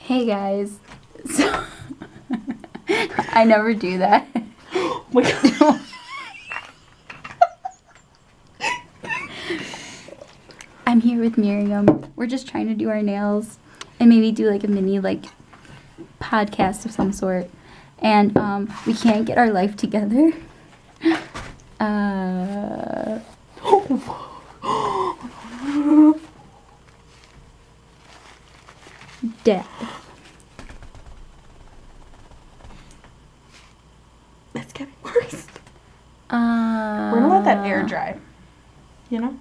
Hey guys. So I never do that. Oh my god. I'm here with Miriam. We're just trying to do our nails and maybe do like a mini podcast of some sort. And we can't get our life together. Dead. It's getting worse. We're gonna let that air dry. You know?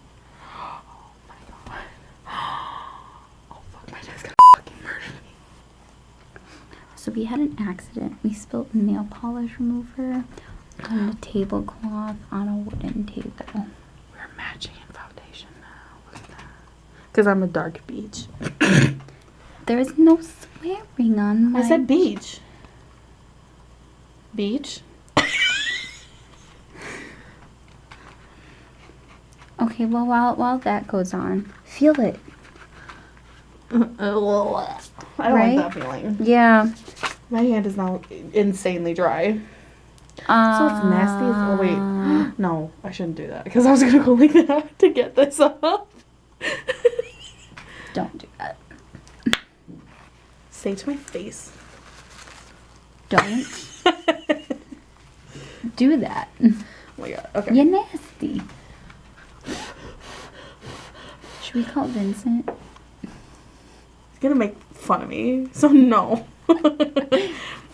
Oh my god. Oh fuck, my dad's gonna fucking murder me. So we had an accident. We spilled nail polish remover on the tablecloth on a wooden table. We're matching in foundation now. Look at that. Because I'm a dark beach. There is no swearing on my... I said beach. Beach? Okay, well, while that goes on, feel it. I don't Right? like that feeling. Yeah. My hand is now insanely dry. So it's nasty as... Oh, wait. No, I shouldn't do that. Because I was going to go like that to get this off. Don't do that. Say it to my face. Don't do that. Oh my god. Okay. You're nasty. Should we call Vincent? He's gonna make fun of me, so no.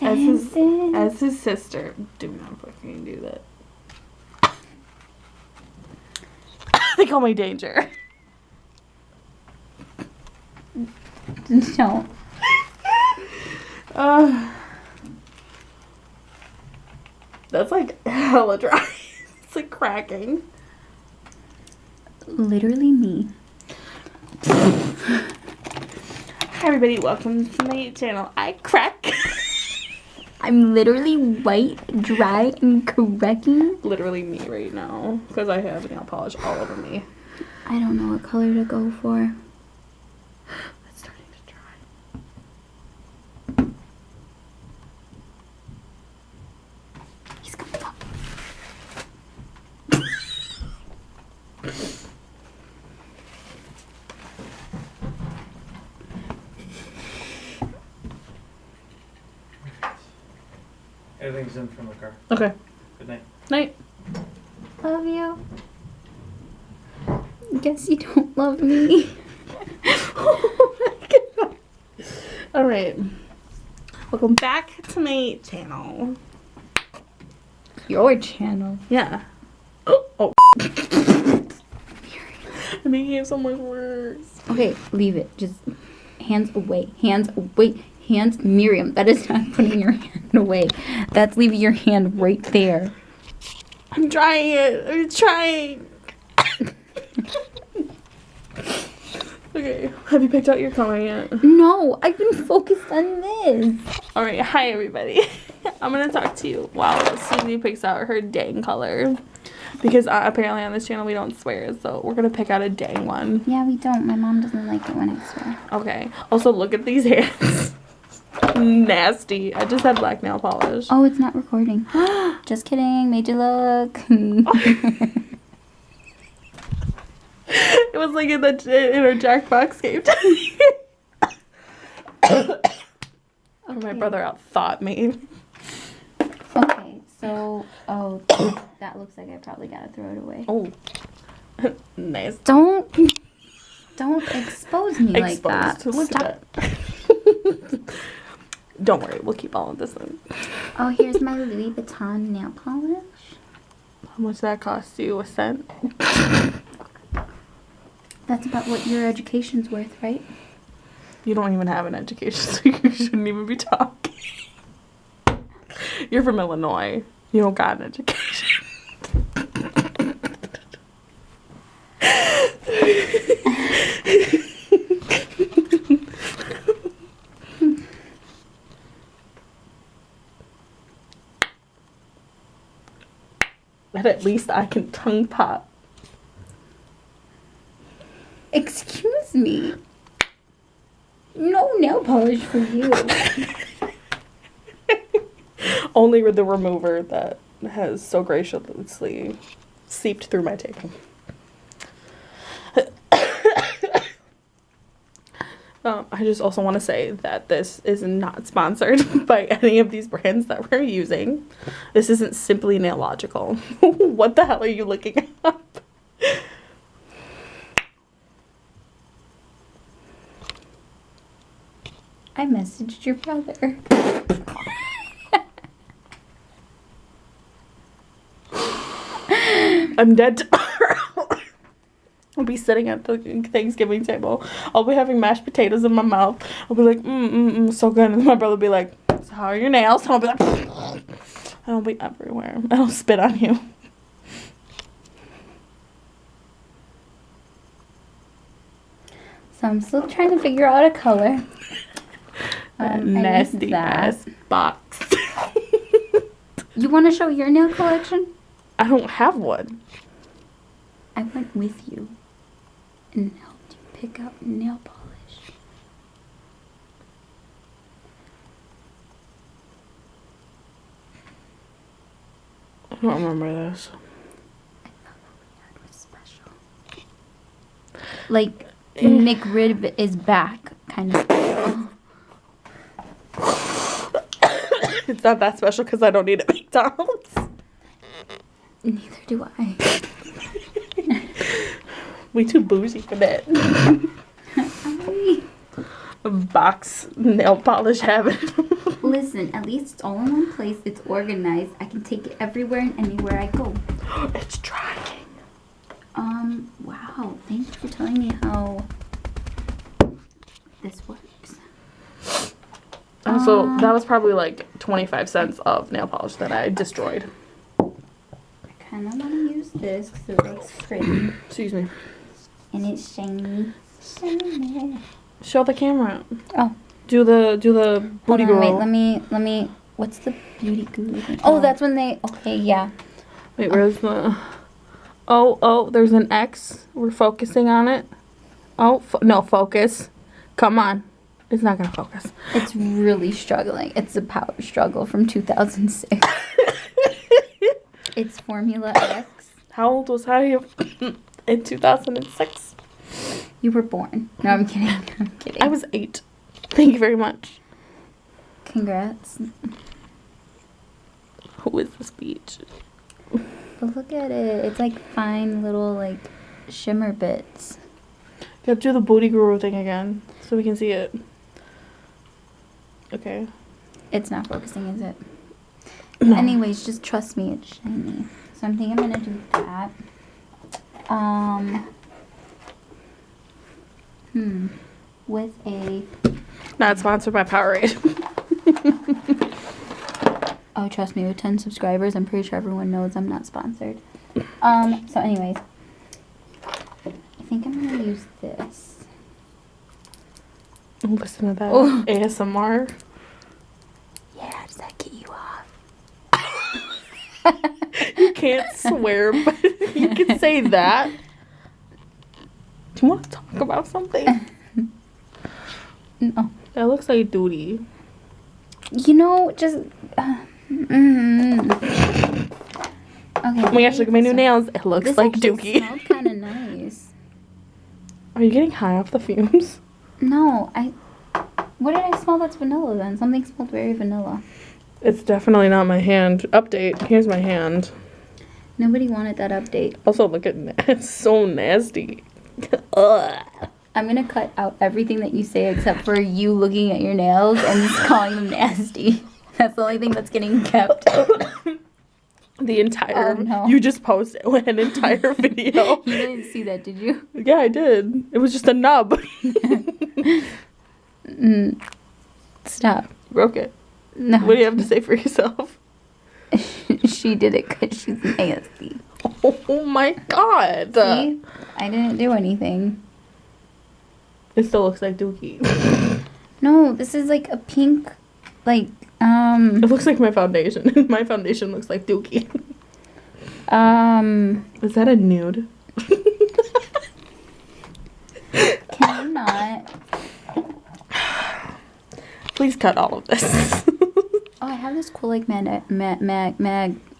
as his sister, do not fucking do that. They call me Danger. Don't. That's like hella dry. It's like cracking. Literally me. Hi everybody, welcome to my channel. I crack. I'm literally white, dry, and cracking. Literally me right now, because I have nail polish all over me. I don't know what color to go for. It's starting to dry. He's coming up. Everything's in from the car. Okay. Good night. Night. Love you. Guess you don't love me. Oh my god. Alright. Welcome back to my channel. Your channel. Yeah. Oh. I'm making it so much worse. Okay, leave it. Just hands away. Hands away. Hands, Miriam. That is not putting your hand away. That's leaving your hand right there. I'm trying it. I'm trying. Okay. Have you picked out your color yet? No, I've been focused on this. Alright. Hi, everybody. I'm going to talk to you while Suzy picks out her dang color. Because apparently on this channel we don't swear. So we're going to pick out a dang one. Yeah, we don't. My mom doesn't like it when I swear. Okay. Also, look at these hands. Nasty. I just had black nail polish. Oh, it's not recording. Just kidding. Made you look. It was like in our Jackbox game. My brother outthought me. Okay, so, that looks like I probably gotta throw it away. Oh. Nice. Don't expose me like that. Look Stop. at that. Don't worry, we'll keep all of this in. Oh, here's my Louis Vuitton nail polish. How much that cost you? A cent? That's about what your education's worth, right? You don't even have an education, so you shouldn't even be talking. You're from Illinois. You don't got an education. But at least I can tongue pop. Excuse me. No nail polish for you. Only with the remover that has so graciously seeped through my tape. I just also want to say that this is not sponsored by any of these brands that we're using. This isn't Simply Nailogical. What the hell are you looking up? I messaged your brother. I'm dead tomorrow. I'll be sitting at the Thanksgiving table. I'll be having mashed potatoes in my mouth. I'll be like, so good. And my brother will be like, so how are your nails? And I'll be like, and I'll be everywhere. And I'll spit on you. So I'm still trying to figure out a color. That I used nasty that. ass box. You want to show your nail collection? I don't have one. I went with you and helped you pick out nail polish. I don't remember this. That was special. Like McRib is back, kind of. It's not that special because I don't eat at McDonald's. Neither do I. We too bougie for that. Box nail polish habit. Listen, at least it's all in one place. It's organized. I can take it everywhere and anywhere I go. It's drying. Wow. Thank you for telling me how this works. Also, that was probably like 25 cents of nail polish that I destroyed. I kind of want to use this because it looks pretty. Excuse me. And it's shiny. Shiny. Show the camera. Oh. Do the Hold booty on, girl. wait, let me, what's the beauty guru thing? Oh, that's when they, okay, yeah. Wait, where's the... Oh, there's an X. We're focusing on it. Oh, no, focus. Come on. It's not going to focus. It's really struggling. It's a power struggle from 2006. It's Formula X. How old was I in 2006? You were born. No, I'm kidding. I'm kidding. I was 8. Thank you very much. Congrats. Who is this beach? But look at it. It's like fine little like shimmer bits. You have to do the booty guru thing again so we can see it. Okay. It's not focusing, is it? No. Anyways, just trust me, it's shiny. So I'm thinking I'm gonna do that. With a Not sponsored by Powerade. oh, trust me, with 10 subscribers, I'm pretty sure everyone knows I'm not sponsored. So anyways, I think I'm gonna use this. Listen to that Oh. ASMR. Yeah, does that get you off? You can't swear, but you can say that. Do you want to talk about something? No. That looks like duty. You know, just okay. Oh my gosh, look at my new nails. It looks This like actually dookie. smelled kind of nice. Are you getting high off the fumes? No, what did I smell that's vanilla then? Something smelled very vanilla. It's definitely not my hand. Update. Here's my hand. Nobody wanted that update. Also, look at that. It's so nasty. Ugh. I'm gonna cut out everything that you say except for you looking at your nails and just calling them nasty. That's the only thing that's getting kept. The entire... Oh, no. You just posted an entire video. You didn't see that, did you? Yeah, I did. It was just a nub. Stop. Broke it. No. What do you have to say for yourself? She did it because she's nasty. Oh my god. See? I didn't do anything. It still looks like dookie. No, this is like a pink, like, It looks like my foundation. My foundation looks like dookie. Is that a nude? Can you not? Please cut all of this. Oh, I have this cool like magnetic.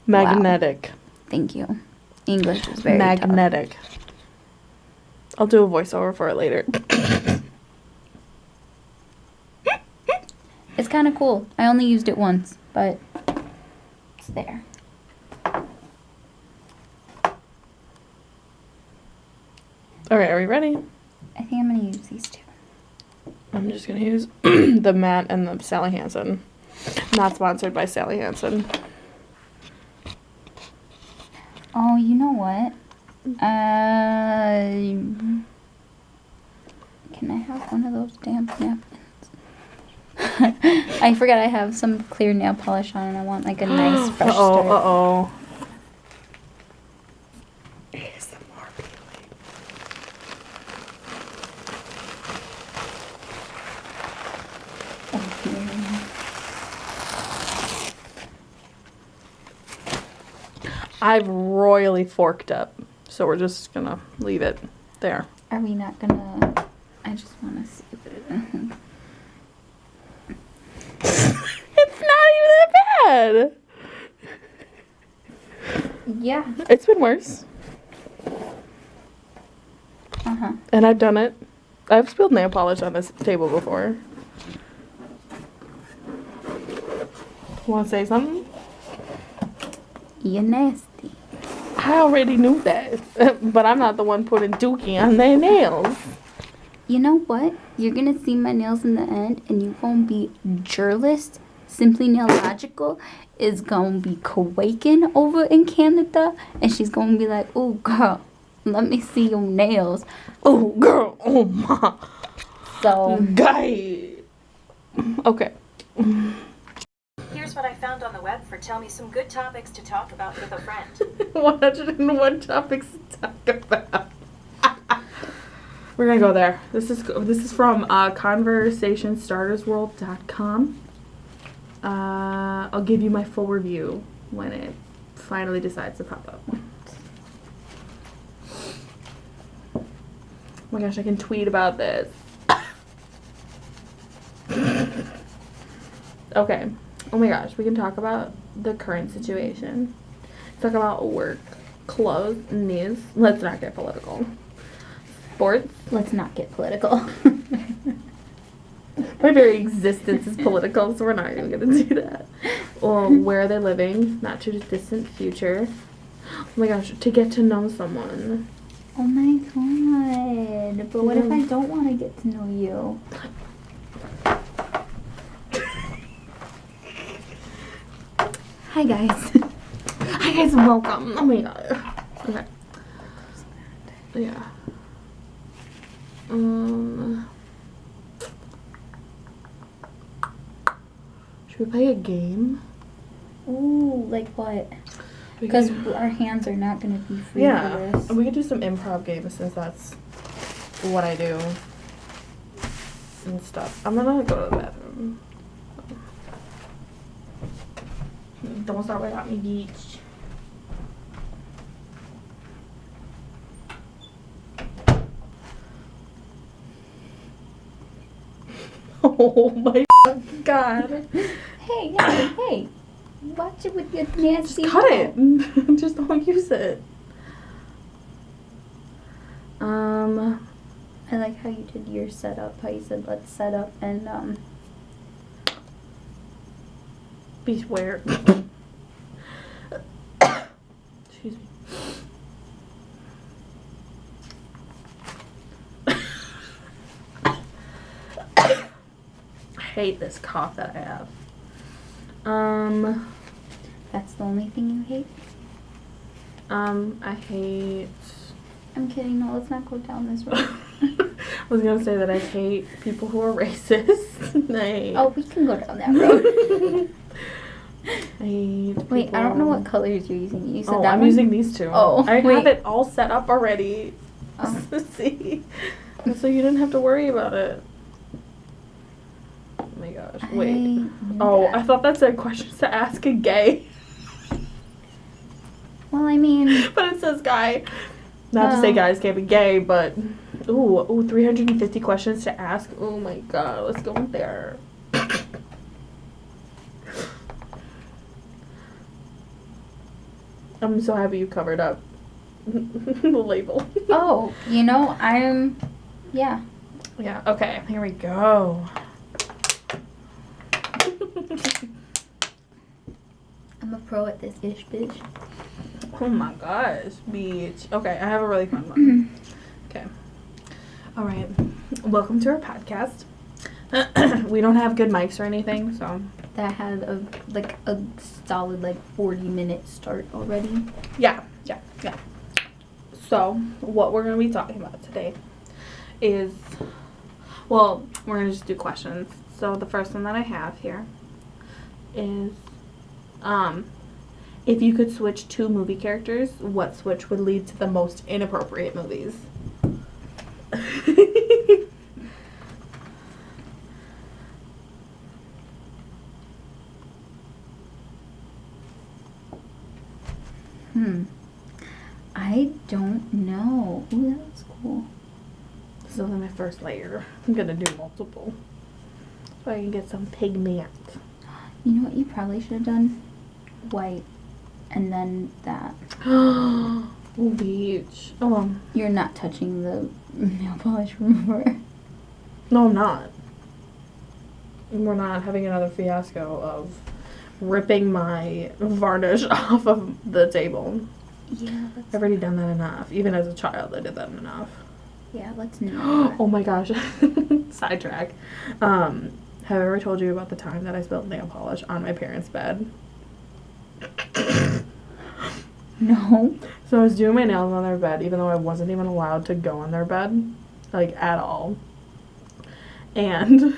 Magnetic. Thank you. English is very Magnetic. tough. I'll do a voiceover for it later. It's kind of cool. I only used it once, but it's there. All right, are we ready? I think I'm gonna use these two. I'm just gonna use the matte and the Sally Hansen. Not sponsored by Sally Hansen. Oh, you know what? Can I have one of those damn napkins? I forgot I have some clear nail polish on and I want like a nice fresh start. Uh-oh. ASMR peeling. Oh, Miriam. I've royally forked up, so we're just gonna leave it there. Are we not gonna... I just want to see what it is. It's not even that bad. Yeah. It's been worse. Uh-huh. And I've done it. I've spilled nail polish on this table before. Want to say something? You're nasty. I already knew that. But I'm not the one putting dookie on their nails. You know what? You're gonna see my nails in the end and you're gonna be jurlist. Simply Nail Logical is gonna be quaking over in Canada and she's gonna be like, oh girl, let me see your nails. Oh, girl. Oh, my. So, Guy. Okay. Here's what I found on the web for Tell Me Some Good Topics to Talk About with a Friend. 101 topics to talk about. We're gonna go there. This is from conversationstartersworld.com. I'll give you my full review when it finally decides to pop up. Oh my gosh, I can tweet about this. Okay. Oh my gosh, we can talk about the current situation. Talk about work, clothes, news. Let's not get political. Sports. let's not get political. My very existence is political, so we're not even gonna do that. Well, where are they living? Not too distant future. Oh my gosh, to get to know someone. Oh my god. But what if I don't want to get to know you? Hi guys. Hi guys, welcome. Oh my god. Okay. Yeah. Should we play a game? Ooh, like what? Because our hands are not going to be free Yeah, for this. we could do some improv games since that's what I do and stuff. I'm gonna go to the bathroom. Don't start without me, beach. Oh my god. Hey, hey, hey. Watch it with your nasty Just cut mouth. it. Just don't use it. I like how you did your setup, how you said let's set up and Be swear. Excuse me. I hate this cough that I have. that's the only thing you hate? I hate. I'm kidding, no, let's not go down this road. I was gonna say that I hate people who are racist. Oh, we can go down that road. I hate Wait, I don't know what people- colors you're using. You said Oh, that I'm one? using these two. Oh, I wait. have it all set up already. Oh. See? So you didn't have to worry about it. Oh my gosh. Wait. knew Oh, that. I thought that said questions to ask a gay. Well, I mean, But it says guy. Not to say guys can't be gay, but ooh, 350 questions to ask. Oh my god, let's go there. I'm so happy you covered up the label. Oh, yeah. Yeah, okay, here we go. I'm a pro at this ish, bitch. Oh my gosh, bitch. Okay, I have a really fun one. Okay. All right. Welcome to our podcast. We don't have good mics or anything, so. That had a solid 40-minute start already. Yeah. So, what we're going to be talking about today is, well, we're going to just do questions. So, the first one that I have here is, if you could switch 2 movie characters, what switch would lead to the most inappropriate movies? I don't know. Ooh, that's cool. This is only my first layer. I'm going to do multiple. So I can get some pigment. You know what you probably should have done? White. And then that. Oh, beach. Oh, You're not touching the nail polish remover. no, I'm not. We're not having another fiasco of ripping my varnish off of the table. Yeah, I've already done that enough. Even as a child, I did that enough. let's not. Oh my gosh. Sidetrack. Have I ever told you about the time that I spilled nail polish on my parents' bed? No. So I was doing my nails on their bed, even though I wasn't even allowed to go on their bed, at all. And,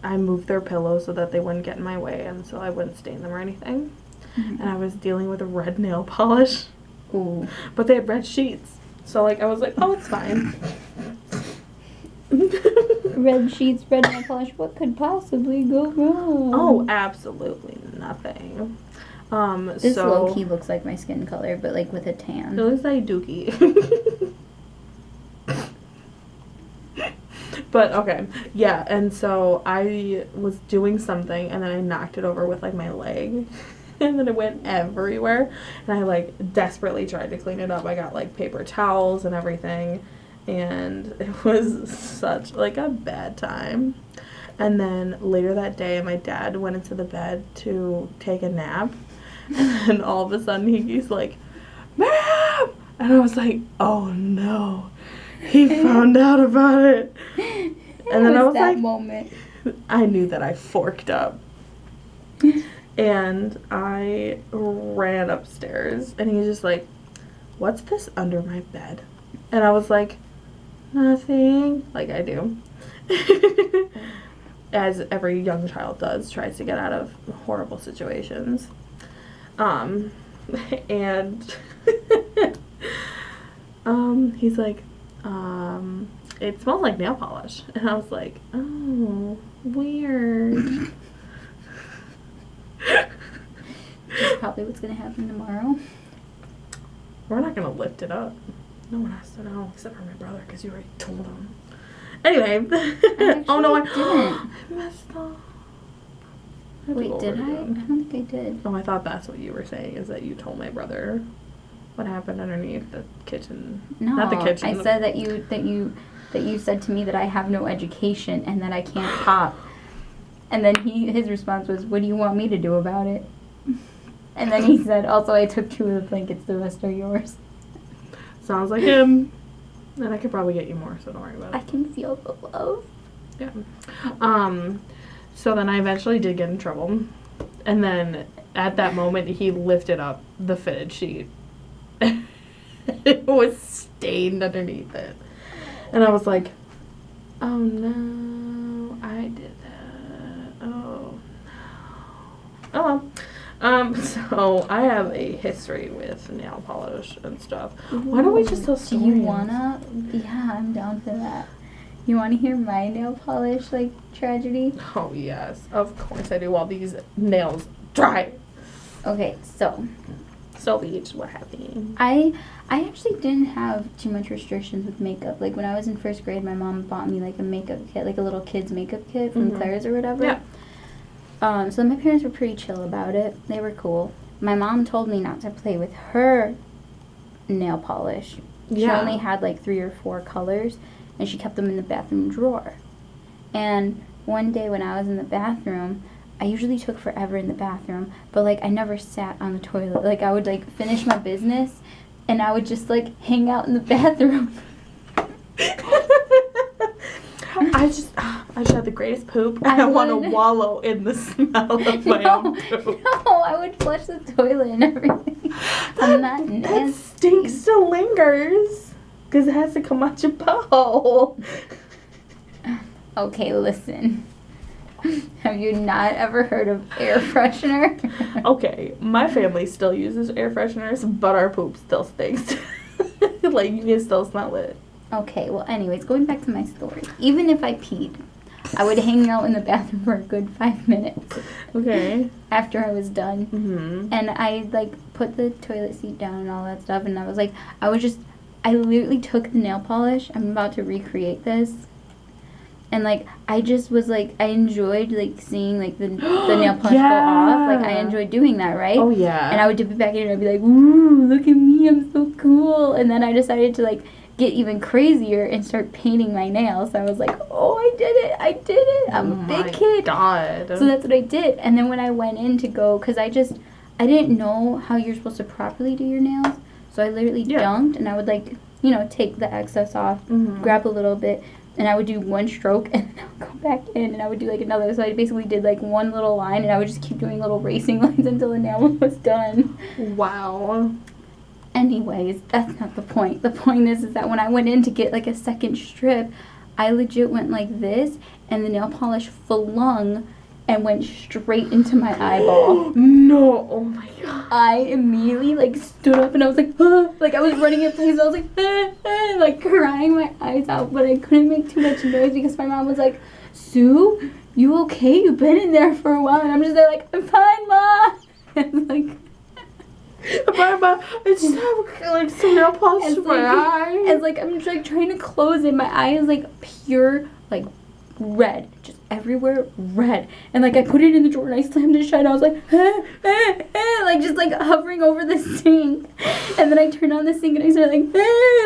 I moved their pillows so that they wouldn't get in my way and so I wouldn't stain them or anything. Mm-hmm. And I was dealing with a red nail polish. Ooh. But they had red sheets. So, I was like, oh, it's fine. Red sheets, red nail polish. What could possibly go wrong? Oh, absolutely nothing. This so low-key looks like my skin color, but with a tan. it looks like dookie. But, okay. Yeah, and so I was doing something, and then I knocked it over with, my leg. And then it went everywhere. And I, desperately tried to clean it up. I got, paper towels and everything. And it was such, a bad time. And then later that day, my dad went into the bed to take a nap. And then all of a sudden, he's like, Miriam! And I was like, oh, no. He found out about it. And then I was that like, moment. I knew that I forked up. And I ran upstairs. And he's just like, what's this under my bed? And I was like, nothing. Like I do. As every young child does, tries to get out of horrible situations. And he's like, it smells like nail polish. And I was like, oh, weird. That's probably what's gonna happen tomorrow. We're not gonna lift it up. No one has to know except for my brother because you already told him. Anyway. Oh no, I didn't. I messed up. Wait, did I? I don't think I did. Oh, I thought that's what you were saying, is that you told my brother what happened underneath the kitchen. No, Not the kitchen. I said that you said to me that I have no education and that I can't pop. And then his response was, "What do you want me to do about it?" And then he said, "Also, I took 2 of the blankets. The rest are yours." Sounds like him. And I could probably get you more, so don't worry about it. I can feel the love. Yeah. So then I eventually did get in trouble. And then at that moment, he lifted up the fitted sheet. It was stained underneath it. And I was like, oh no, I did that. Oh no. Oh well. So I have a history with nail polish and stuff. Why don't we just tell stories? Do you wanna? Yeah, I'm down for that. You wanna hear my nail polish tragedy? Oh yes, of course I do. While these nails dry. Okay, so Beach, what happened? I actually didn't have too much restrictions with makeup. When I was in 1st grade, my mom bought me a makeup kit, a little kid's makeup kit from Claire's or whatever. Yeah. So my parents were pretty chill about it. They were cool. my mom told me not to play with her nail polish. She Yeah. only had like 3 or 4 colors, and she kept them in the bathroom drawer. And one day when I was in the bathroom, I usually took forever in the bathroom, but like I never sat on the toilet. Like I would like finish my business, and I would just like hang out in the bathroom. I just had the greatest poop, and I want to would- wallow in the smell of my own poop. No, I would flush the toilet and everything. I'm not That nasty. stink still lingers, because it has to come out your butthole. Okay, listen. Have you not ever heard of air freshener? Okay, my family still uses air fresheners, but our poop still stinks. Like, you can still smell it. Okay, well, anyways, going back to my story. Even if I peed, I would hang out in the bathroom for a good 5 minutes Okay. after I was done. Mm-hmm. And I, like, put the toilet seat down and all that stuff. And I was like, I literally took the nail polish. I'm about to recreate this. And, like, I just was, like, I enjoyed, like, seeing, like, the nail polish go off. Like, I Yeah. enjoyed doing that, right? Oh, yeah. And I would dip it back in and I'd be like, ooh, look at me, I'm so cool. And then I decided to, like, get even crazier and start painting my nails. So I was like, oh, I did it. I'm a big kid. God. So that's what I did. And then when I went in to go, because I didn't know how you're supposed to properly do your nails. So I literally Yeah. dunked and I would, like, you know, take the excess off, Mhm. grab a little bit, and I would do one stroke and then I would go back in and I would do, like, another. So I basically did, like, one little line and I would just keep doing little racing lines until the nail was done. Wow. Anyways, that's not the point. The point is that when I went in to get like a second strip, I legit went like this, and the nail polish flung and went straight into my eyeball. No. Oh my God. I immediately like stood up and I was like, ah, like I was running in place. I was like, ah, ah, like crying my eyes out, but I couldn't make too much noise because my mom was like, Sue, you okay? You've been in there for a while, and I'm just there like, I'm fine, Ma. And like. Mama, I just have like some nail polish in my eye. It's like I'm just like trying to close it. My eye is like pure like red, just everywhere red. And like I put it in the drawer and I slammed it shut. And I was like, like just like hovering over the sink. And then I turned on the sink and I started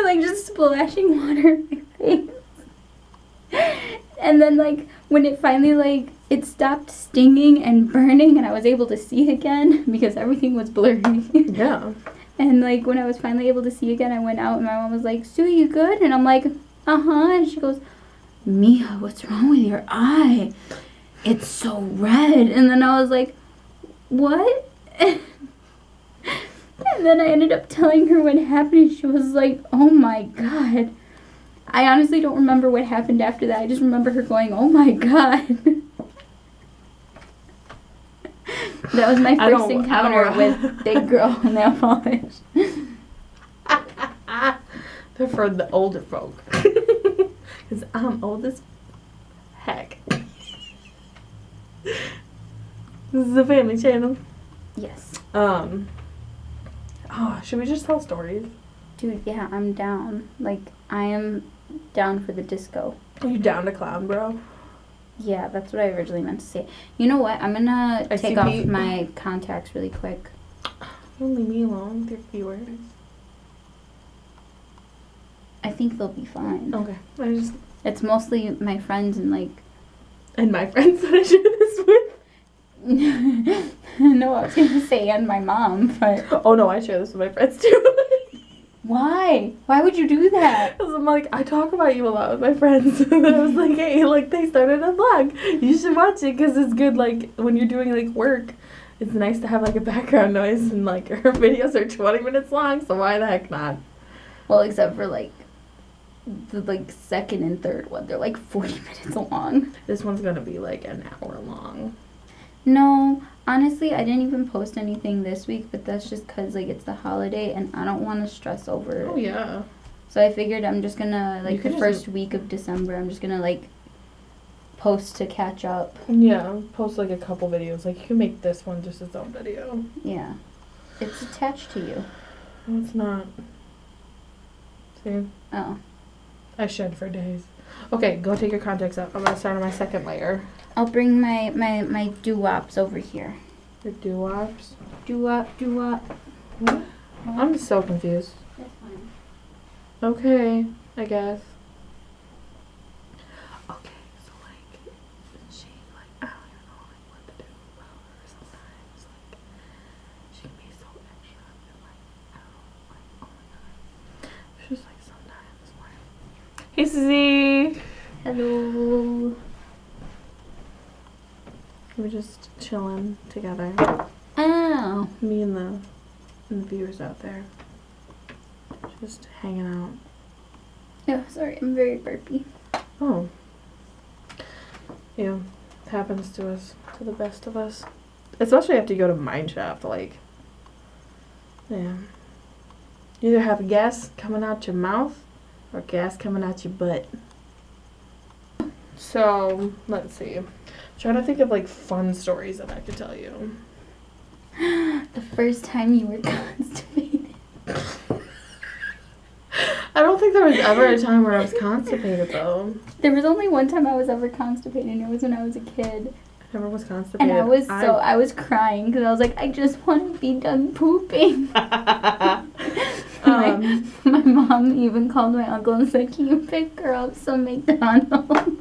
like just splashing water in my face. And then like when it finally like it stopped stinging and burning and I was able to see again because everything was blurry. Yeah. And, like, when I was finally able to see again, I went out and my mom was like, Sue, you good? And I'm like, uh-huh. And she goes, Mia, what's wrong with your eye? It's so red. And then I was like, what? And then I ended up telling her what happened. And she was like, oh, my God. I honestly don't remember what happened after that. I just remember her going, oh, my God. That was my first encounter with big girl nail polish. They're for the older folk. Because I'm old as heck. This is a family channel. Yes. Oh, should we just tell stories? Dude, yeah, I'm down. Like, I am down for the disco. Are you down to clown, bro? Yeah, that's what I originally meant to say. You know what? I'm gonna take off ICP. my contacts really quick. Don't leave me alone with your viewers. I think they'll be fine. Okay. I just It's mostly my friends and, like... and my friends that I share this with. No, I was gonna say and my mom, but... Oh no, I share this with my friends too. Why? Why would you do that? Because I'm like, I talk about you a lot with my friends. And I was like, hey, like, they started a vlog. You should watch it because it's good, like, when you're doing, like, work. It's nice to have, like, a background noise. And, like, her videos are 20 minutes long, so why the heck not? Well, except for, like, the, like, second and third one. They're, like, 40 minutes long. This one's going to be, like, an hour long. No, honestly, I didn't even post anything this week, but that's just because, like, it's the holiday, and I don't want to stress over it. Oh, yeah. So I figured I'm just gonna, You like, could the just- first week of December, I'm just gonna, like, post to catch up. Yeah, post, like, a couple videos. Like, you can make this one just its own video. Yeah. It's attached to you. No, it's not. See? Oh. I shed for days. Okay, go take your contacts out. I'm going to start on my second layer. I'll bring my doo-wops over here. Your doo-wops? Doo-wop. What? I'm so confused. That's fine. Okay, I guess. Okay, so like, she like, I don't even know like what to do about her sometimes. Like, she can be so extra and like, I don't know, like, oh my god. She's like sometimes like, hey Suzy! Hello. We're just chilling together. Oh. Me and the viewers out there. Just hanging out. Oh, sorry. I'm very burpy. Oh. Yeah. It happens to us. To the best of us. Especially after you go to mineshaft, like. Yeah. You either have gas coming out your mouth or gas coming out your butt. So, let's see. I'm trying to think of like fun stories that I could tell you. The first time you were constipated. I don't think there was ever a time where I was constipated though. There was only one time I was ever constipated, and it was when I was a kid. I never was constipated. And I was crying because I was like, I just want to be done pooping. My mom even called my uncle and said, can you pick her up some McDonald's?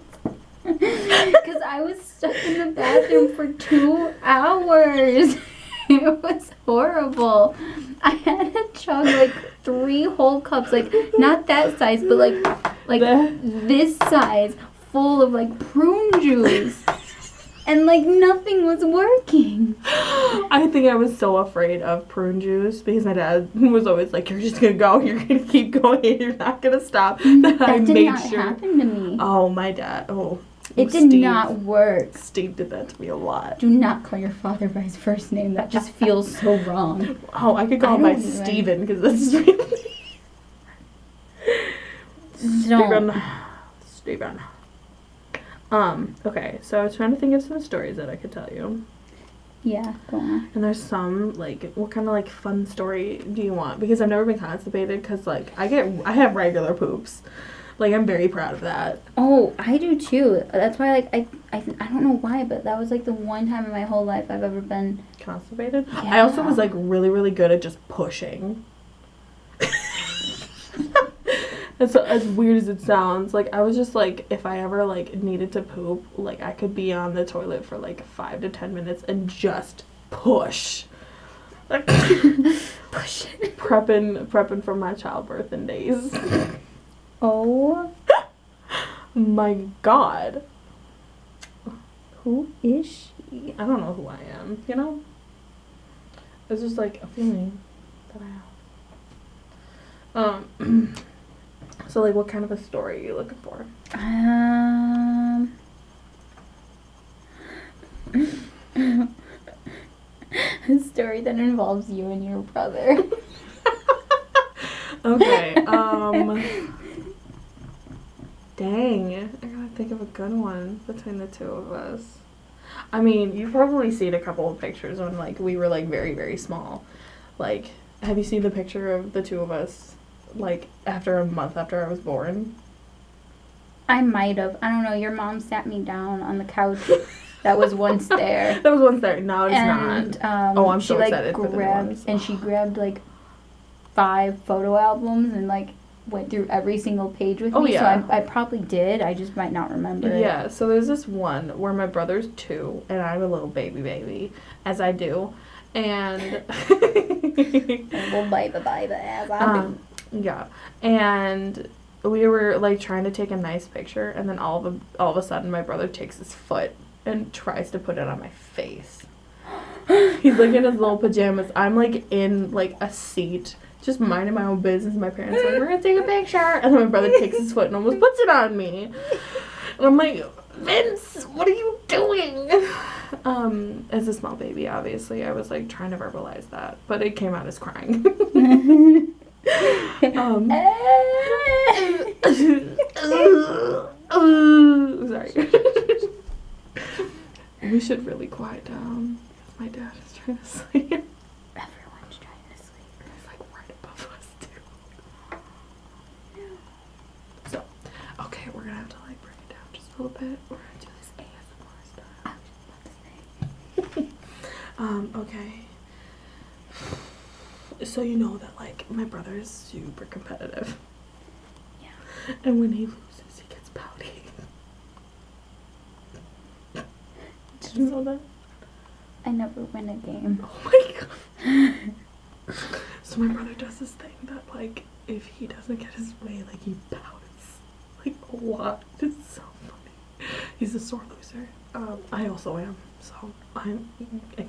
Because I was stuck in the bathroom for 2 hours. It was horrible. I had to chug like 3 whole cups, like not that size, but like this size, full of like prune juice. And like nothing was working. I think I was so afraid of prune juice because my dad was always like, "You're just gonna go. You're gonna keep going. And you're not gonna stop." That did not happen to me. Oh, my dad. Oh, it did not work. Steve did that to me a lot. Do not call your father by his first name. That just feels so wrong. Oh, I could call him by Steven because this is really Steven. Okay, so I was trying to think of some stories that I could tell you. Yeah, go on. And there's some, like, what kind of, like, fun story do you want? Because I've never been constipated, because, like, I have regular poops. Like, I'm very proud of that. Oh, I do, too. That's why, like, I don't know why, but that was, like, the one time in my whole life I've ever been... Constipated? Yeah. I also was, like, really, really good at just pushing. As weird as it sounds, like, I was just, like, if I ever, like, needed to poop, like, I could be on the toilet for, like, 5 to 10 minutes and just push. Like, Push. Prepping for my childbirth in days. Oh. My God. Who is she? I don't know who I am, you know? It's just, like, a feeling that I have. So, like, what kind of a story are you looking for? A story that involves you and your brother. Okay, dang, I gotta think of a good one between the two of us. I mean, you've probably seen a couple of pictures when, like, we were, like, very, very small. Like, have you seen the picture of the two of us, like, after a month after I was born? I might have. I don't know. Your mom sat me down on the couch that was once there. That was once there. No, it's And, not. Oh, I'm so she, excited for the new ones. And she grabbed, like, 5 photo albums and, like, went through every single page with me. Yeah. So I probably did. I just might not remember it. Yeah, so there's this one where my brother's 2 and I'm a little baby, as I do. And Little baby, as I do. yeah, and we were like trying to take a nice picture, and then all of a sudden my brother takes his foot and tries to put it on my face. He's like in his little pajamas. I'm like in like a seat, just minding my own business. My parents are like, we're gonna take a picture, and then my brother takes his foot and almost puts it on me. And I'm like, Vince, what are you doing? As a small baby, obviously, I was like trying to verbalize that, but it came out as crying. Sorry. We should really quiet down. My dad is trying to sleep. Everyone's trying to sleep. He's like right above us too. So, okay, we're gonna have to like bring it down just a little bit. We're gonna do this ASMR stuff. Okay. So you know that, like, my brother is super competitive. Yeah. And when he loses, he gets pouty. Did you know that? I never win a game. Oh my god. So my brother does this thing that, like, if he doesn't get his way, like, he pouts. Like, a lot. It's so funny. He's a sore loser. I also am. So I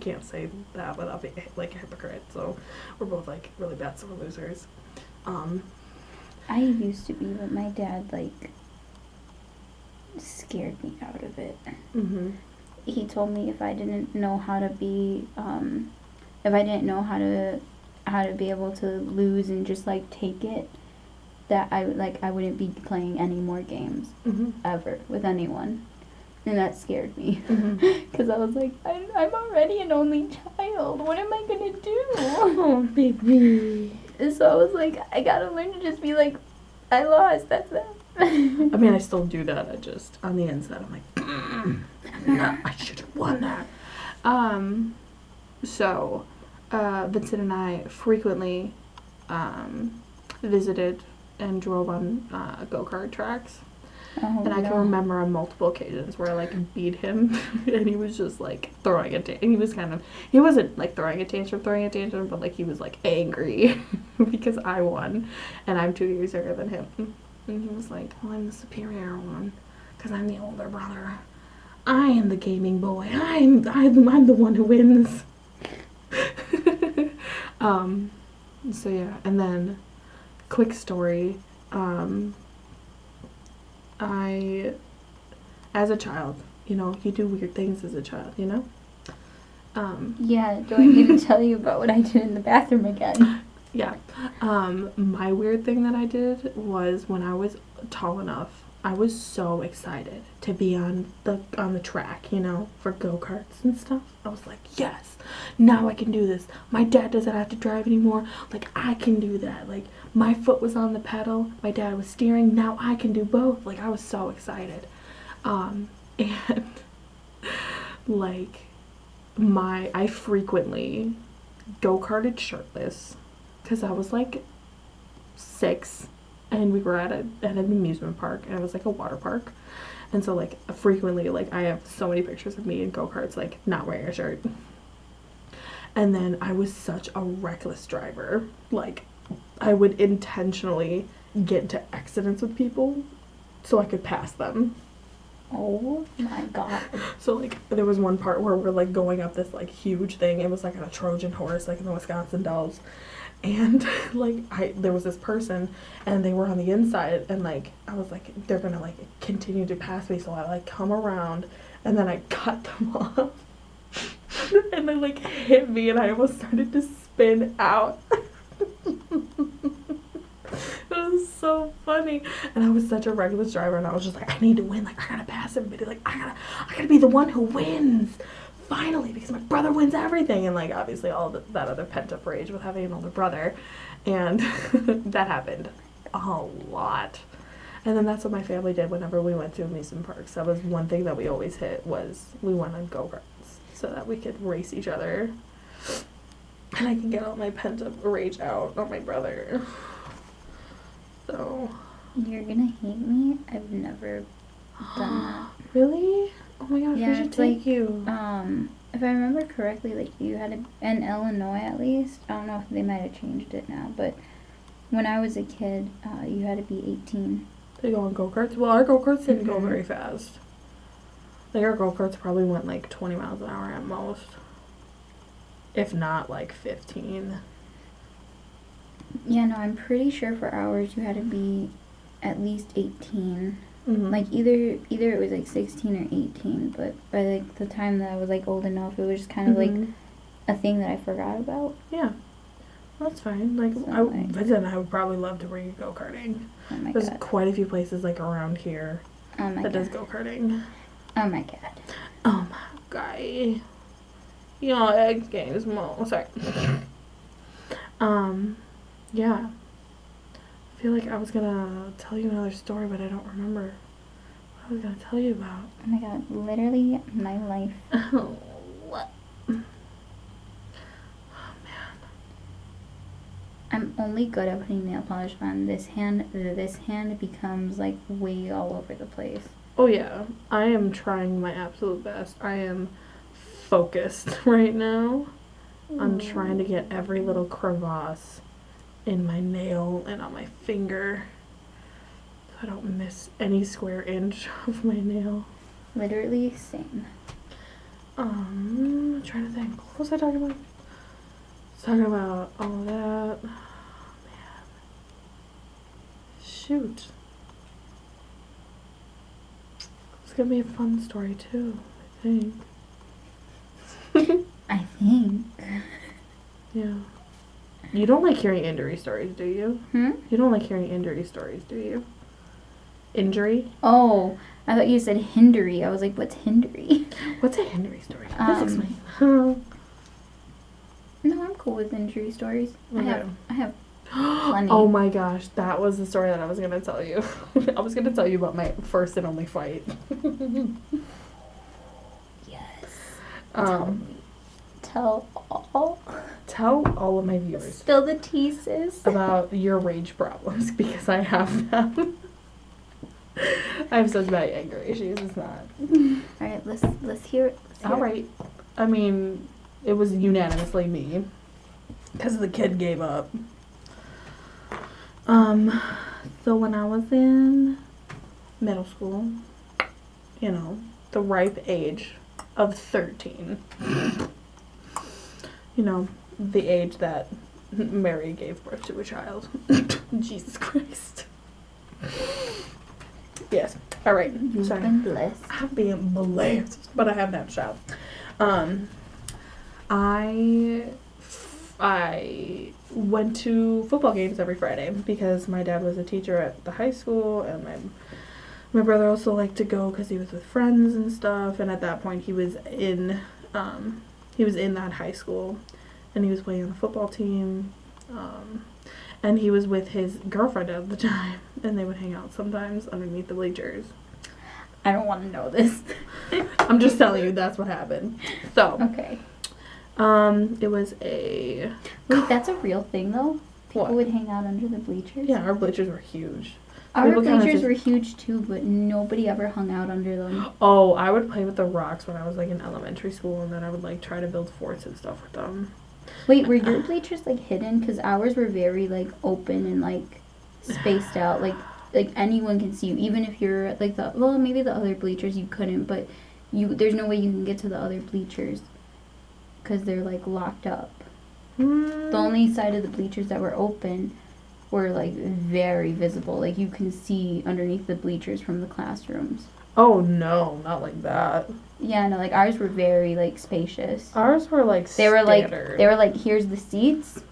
can't say that without being, like, a hypocrite. So we're both, like, really bad sore losers. I used to be, but my dad, like, scared me out of it. Mm-hmm. He told me if I didn't know how to be, if I didn't know how to be able to lose and just, like, take it, that I wouldn't be playing any more games Mm-hmm. ever with anyone. And that scared me. Mm-hmm. Because I was like, I'm already an only child. What am I going to do? Oh, baby. And so I was like, I got to learn to just be like, I lost. That's it. I mean, I still do that. I just, on the inside, I'm like, no, I should have won that. So, Vincent and I frequently visited and drove on go-kart tracks. Oh, And I can no. remember on multiple occasions where I, like, beat him, and he was just, like, throwing a tantrum. He wasn't, like, throwing a tantrum, but, like, he was, like, angry because I won, and I'm 2 years younger than him. And he was like, well, I'm the superior one, because I'm the older brother. I am the gaming boy. I'm the one who wins. So, yeah, and then, quick story, as a child, you know, you do weird things as a child, you know? Yeah, do I need to tell you about what I did in the bathroom again? Yeah. My weird thing that I did was when I was tall enough, I was so excited to be on the track, you know, for go-karts and stuff. I was like, yes, now I can do this. My dad doesn't have to drive anymore. Like, I can do that. Like, my foot was on the pedal, my dad was steering. Now I can do both. Like, I was so excited. And like, I frequently go-karted shirtless because I was like 6 and we were at an amusement park, and it was like a water park. And so, like, frequently, like, I have so many pictures of me in go-karts, like, not wearing a shirt. And then I was such a reckless driver. Like, I would intentionally get into accidents with people so I could pass them. Oh my god. So, like, there was one part where we're, like, going up this, like, huge thing. It was, like, on a Trojan horse, like, in the Wisconsin Dells. And, like, there was this person, and they were on the inside, and, like, I was like, they're gonna, like, continue to pass me, so I, like, come around, and then I cut them off. And they, like, hit me, and I almost started to spin out. It was so funny. And I was such a reckless driver, and I was just like, I need to win. Like, I gotta pass everybody. Like, I gotta be the one who wins. Finally, because my brother wins everything. And, like, obviously all that other pent-up rage with having an older brother. And that happened a lot. And then that's what my family did whenever we went to amusement parks. That was one thing that we always hit, was we went on go-karts so that we could race each other. And I can get all my pent-up rage out on my brother. So. You're gonna hate me? I've never done that. Really? Oh my gosh, Yeah, we should it's take like, you. If I remember correctly, like, you had in Illinois at least, I don't know if they might have changed it now, but when I was a kid, you had to be 18. They go on go-karts? Well, our go-karts didn't go Mhm. very fast. Like, our go-karts probably went, like, 20 miles an hour at most. If not, like, 15. Yeah, no, I'm pretty sure for ours you had to be at least 18. Mm-hmm. Like, either it was, like, 16 or 18, but by, like, the time that I was, like, old enough, it was just kind of, like, a thing that I forgot about. Yeah. That's fine. Like, So, Vincent and I would probably love to bring you go-karting. Oh my There's god. quite a few places, like, around here Oh my that does god. go-karting. Oh my god. Oh my god. Y'all X Games Mall. Sorry. Yeah. I feel like I was gonna tell you another story, but I don't remember what I was gonna tell you about. Oh my god. Literally my life. Oh, what? only good at putting nail polish on. This hand becomes like way all over the place. Oh yeah, I am trying my absolute best. I am focused right now on trying to get every little crevasse in my nail and on my finger so I don't miss any square inch of my nail. Literally same. I'm trying to think. What was I talking about? I was talking about all of that. Oh, man. Shoot. It's gonna be a fun story too, I think. I think. Yeah. You don't like hearing injury stories, do you? You don't like hearing injury stories, do you? Injury? Oh, I thought you said hindery. I was like, what's hindery? What's a injury story? Let's explain. No, I'm cool with injury stories. Okay. I have plenty. Oh my gosh, that was the story that I was gonna tell you. I was gonna tell you about my first and only fight. Yes. Tell all. Tell all of my viewers Spill the tea, sis. about your rage problems because I have them. I have such bad anger issues. It's not. All right, let's hear it. All right. I mean, it was unanimously me because the kid gave up. So when I was in middle school, you know, the ripe age of 13, you know, the age that Mary gave birth to a child. Jesus Christ. Yes. All right. You've Sorry. been blessed. I'm being blessed, but I haven't had a child. I went to football games every Friday because my dad was a teacher at the high school, and my brother also liked to go because he was with friends and stuff. And at that point, he was in that high school, and he was playing on the football team. And he was with his girlfriend at the time, and they would hang out sometimes underneath the bleachers. I don't want to know this. I'm just telling you that's what happened. So, Okay. it was a... Wait, that's a real thing though? People What? would hang out under the bleachers? Yeah, our bleachers were huge. Our People kinda bleachers just- were huge too, but nobody ever hung out under them. Oh, I would play with the rocks when I was, like, in elementary school, and then I would, like, try to build forts and stuff with them. Wait, were your bleachers like hidden? Because ours were very like open and like spaced out. Like anyone can see you, even if you're at like maybe the other bleachers you couldn't, but there's no way you can get to the other bleachers because they're like locked up. The only side of the bleachers that were open were like very visible. Like you can see underneath the bleachers from the classrooms. Oh, no, not like that. Yeah, no, like ours were very like spacious. Ours were, like, They were standard. like, here's the seats.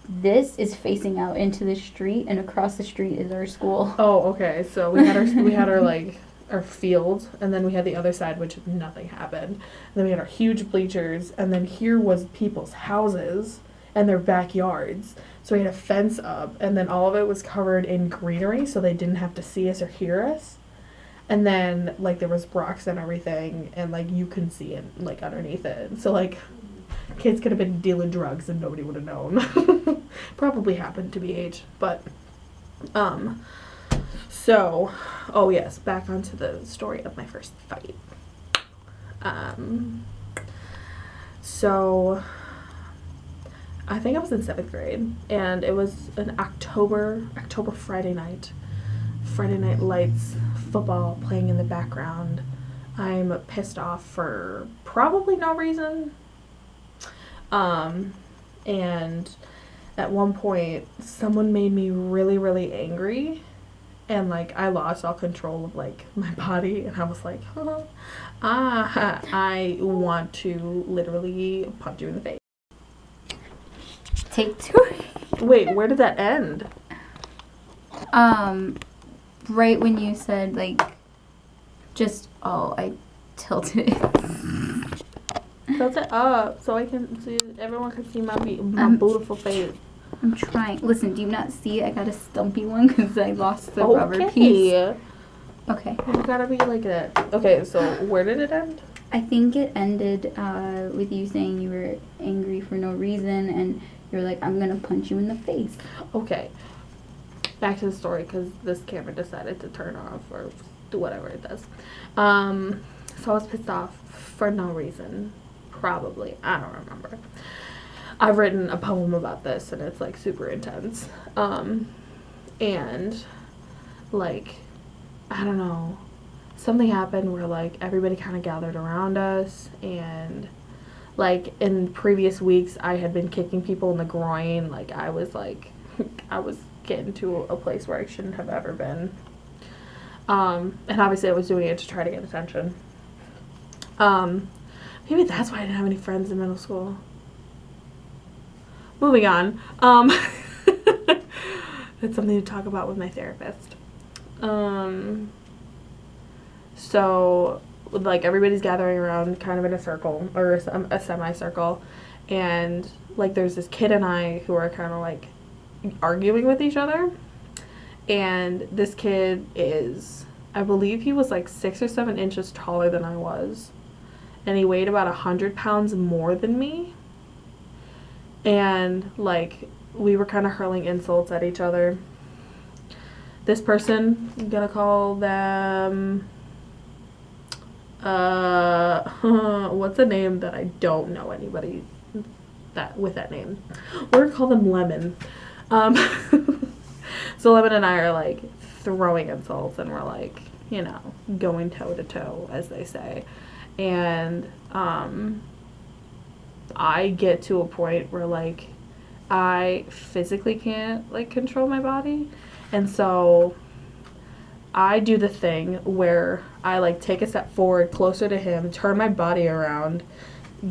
This is facing out into the street, and across the street is our school. Oh, okay, so we had our, like, our field, and then we had the other side, which nothing happened. And then we had our huge bleachers, and then here was people's houses and their backyards. So we had a fence up, and then all of it was covered in greenery, so they didn't have to see us or hear us. And then, like, there was rocks and everything, and, like, you couldn't see it, like, underneath it. So, like, kids could have been dealing drugs and nobody would have known. Probably happened to BH, but, so, oh, yes, back onto the story of my first fight. So, I think I was in 7th grade, and it was an October Friday night lights, football playing in the background. I'm pissed off for probably no reason. And at one point, someone made me really, really angry, and, like, I lost all control of, like, my body, and I was like, I want to literally punch you in the face. Take two. Wait, where did that end? Right when you said like, I tilted it. Tilt it up so I can see, everyone can see my beautiful face. I'm trying. Listen, do you not see? I got a stumpy one because I lost the rubber piece. Okay. You gotta be like that. Okay, so where did it end? I think it ended with you saying you were angry for no reason, and You're like, I'm gonna punch you in the face. Okay. Back to the story, because this camera decided to turn off or do whatever it does. So I was pissed off for no reason. Probably. I don't remember. I've written a poem about this, and it's, like, super intense. And, like, I don't know. Something happened where, like, everybody kind of gathered around us, and, like, in previous weeks, I had been kicking people in the groin. Like, I was getting to a place where I shouldn't have ever been. And obviously I was doing it to try to get attention. Maybe that's why I didn't have any friends in middle school. Moving on. That's something to talk about with my therapist. So, like, everybody's gathering around kind of in a circle, or a semicircle, and, like, there's this kid and I who are kind of, like, arguing with each other, and this kid is, I believe he was, like, 6 or 7 inches taller than I was, and he weighed about 100 pounds more than me, and, like, we were kind of hurling insults at each other. This person, I'm gonna call them, what's a name that I don't know anybody that with that name? We're gonna call them Lemon. So Lemon and I are, like, throwing insults, and we're, like, you know, going toe to toe, as they say. And I get to a point where, like, I physically can't, like, control my body, and so I do the thing where I, like, take a step forward closer to him, turn my body around,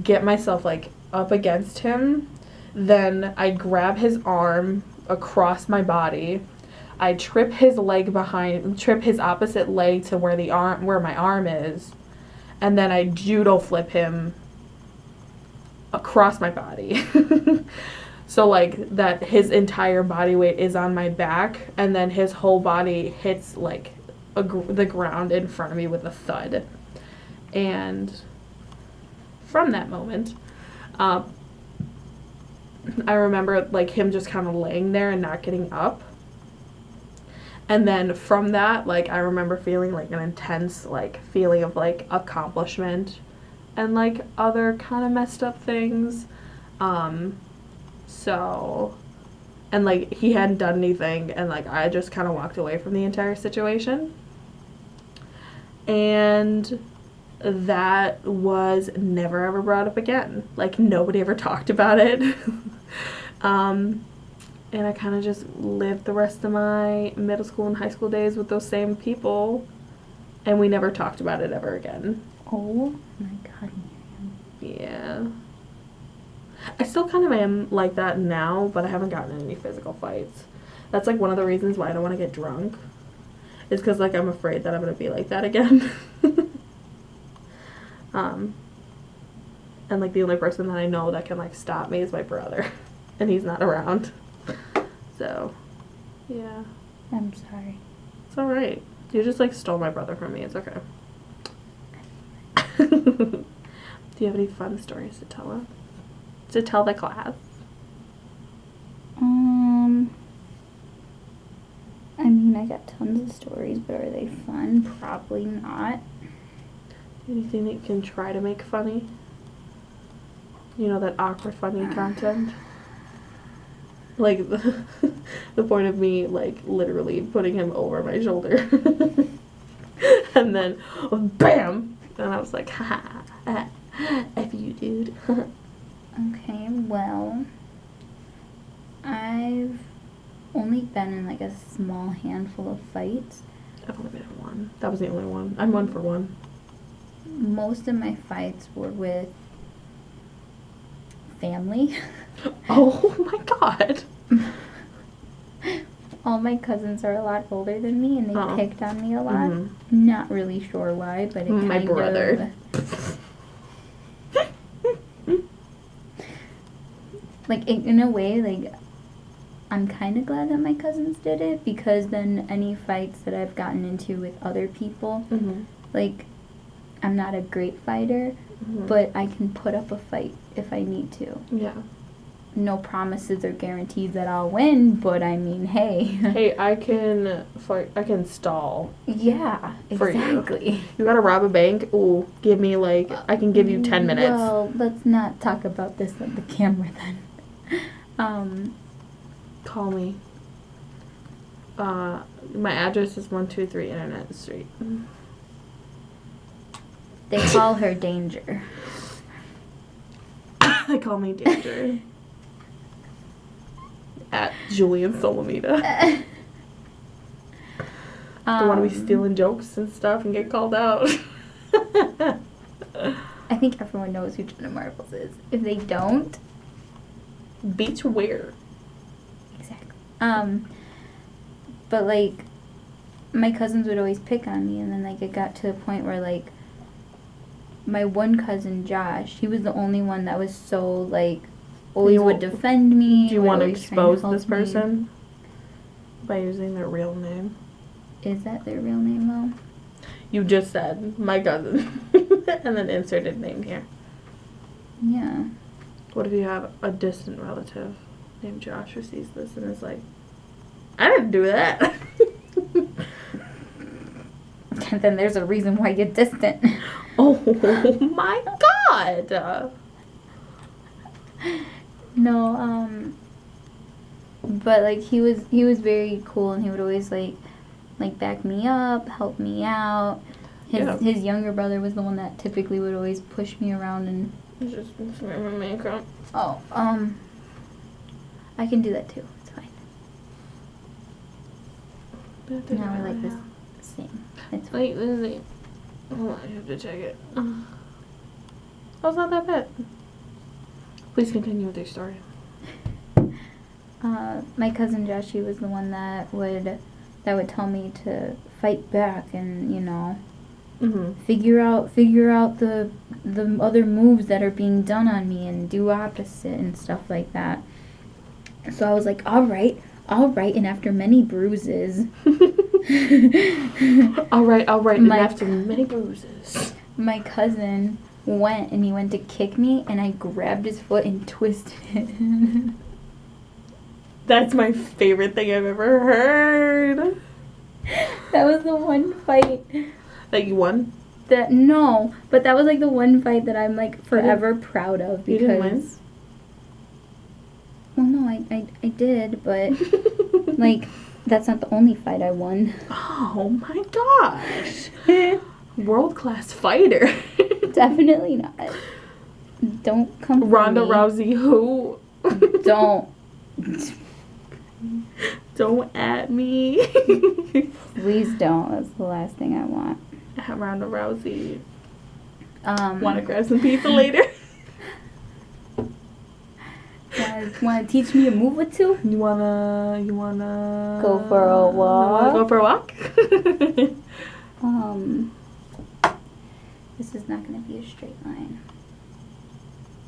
get myself, like, up against him, then I grab his arm across my body, I trip his opposite leg to where my arm is, and then I judo flip him across my body. So, like, that his entire body weight is on my back, and then his whole body hits, like, the ground in front of me with a thud. And from that moment, I remember, like, him just kind of laying there and not getting up. And then from that, like, I remember feeling, like, an intense, like, feeling of, like, accomplishment and, like, other kind of messed up things. So, and, like, he hadn't done anything, and, like, I just kind of walked away from the entire situation. And that was never ever brought up again. Like, nobody ever talked about it. And I kind of just lived the rest of my middle school and high school days with those same people, and we never talked about it ever again. Oh my god, Miriam. Yeah. I still kind of am like that now, but I haven't gotten in any physical fights. That's, like, one of the reasons why I don't want to get drunk. Is because, like, I'm afraid that I'm going to be like that again. And, like, the only person that I know that can, like, stop me is my brother. And he's not around. So, yeah. I'm sorry. It's alright. You just, like, stole my brother from me. It's okay. Do you have any fun stories to tell us? To tell the class? I mean, I got tons of stories, but are they fun? Probably not. Anything that you can try to make funny? You know, that awkward funny content? Like, the point of me, like, literally putting him over my shoulder. And then, bam! And I was like, ha ha, F you, dude. Okay, well, I've only been in, like, a small handful of fights. I've only been in one. That was the only one. I'm 1 for 1. Most of my fights were with family. Oh my god. All my cousins are a lot older than me, and they picked on me a lot. Mhm. Not really sure why, but it kind of... My brother. Like, in a way, like, I'm kind of glad that my cousins did it, because then any fights that I've gotten into with other people, like, I'm not a great fighter, but I can put up a fight if I need to. Yeah. no promises or guarantees that I'll win, but I mean, hey. Hey, I can stall. Yeah, For you. exactly. You gotta rob a bank? Ooh, give me I can give you 10 minutes. Well, let's not talk about this on the camera then. Call me. My address is 123 Internet Street. They call her Danger. They call me Danger. At Julian Solomita. Don't want to be stealing jokes and stuff and get called out. I think everyone knows who Jenna Marbles is. If they don't, Beach where? exactly. But like, my cousins would always pick on me, and then like it got to the point where like, my one cousin Josh, he was the only one that was so like, always would defend me. Do you would want to always try and expose help this me. person by using their real name? Is that their real name though? You just said my cousin, and then inserted name here. Yeah. What if you have a distant relative named Josh who sees this and is like, I didn't do that. And then there's a reason why you're distant. Oh my god. No, but like he was very cool, and he would always like back me up, help me out. His younger brother was the one that typically would always push me around and Just my makeup. I can do that too. It's fine. Now we're like this same. It's fine. Wait, Lizzie. Hold on, you have to check it. Oh, it's not that bad. Please continue with your story. My cousin Josh, he was the one that would tell me to fight back and figure out the other moves that are being done on me and do opposite and stuff like that. So I was like, all right. And after many bruises, all right. And after many bruises, my cousin went to kick me, and I grabbed his foot and twisted it. That's my favorite thing I've ever heard. That was the one fight That you won? no, but that was like the one fight that I'm like forever proud of because. You didn't win? Well, no, I did, but like that's not the only fight I won. Oh my gosh. World-class fighter. Definitely not. Don't come for Ronda me. Rousey who? Don't. Don't at me. Please don't. That's the last thing I want. Ronda Rousey. Want to grab some pizza later? Want to teach me a move or two? You wanna Go for a walk? Go for a walk? This is not going to be a straight line.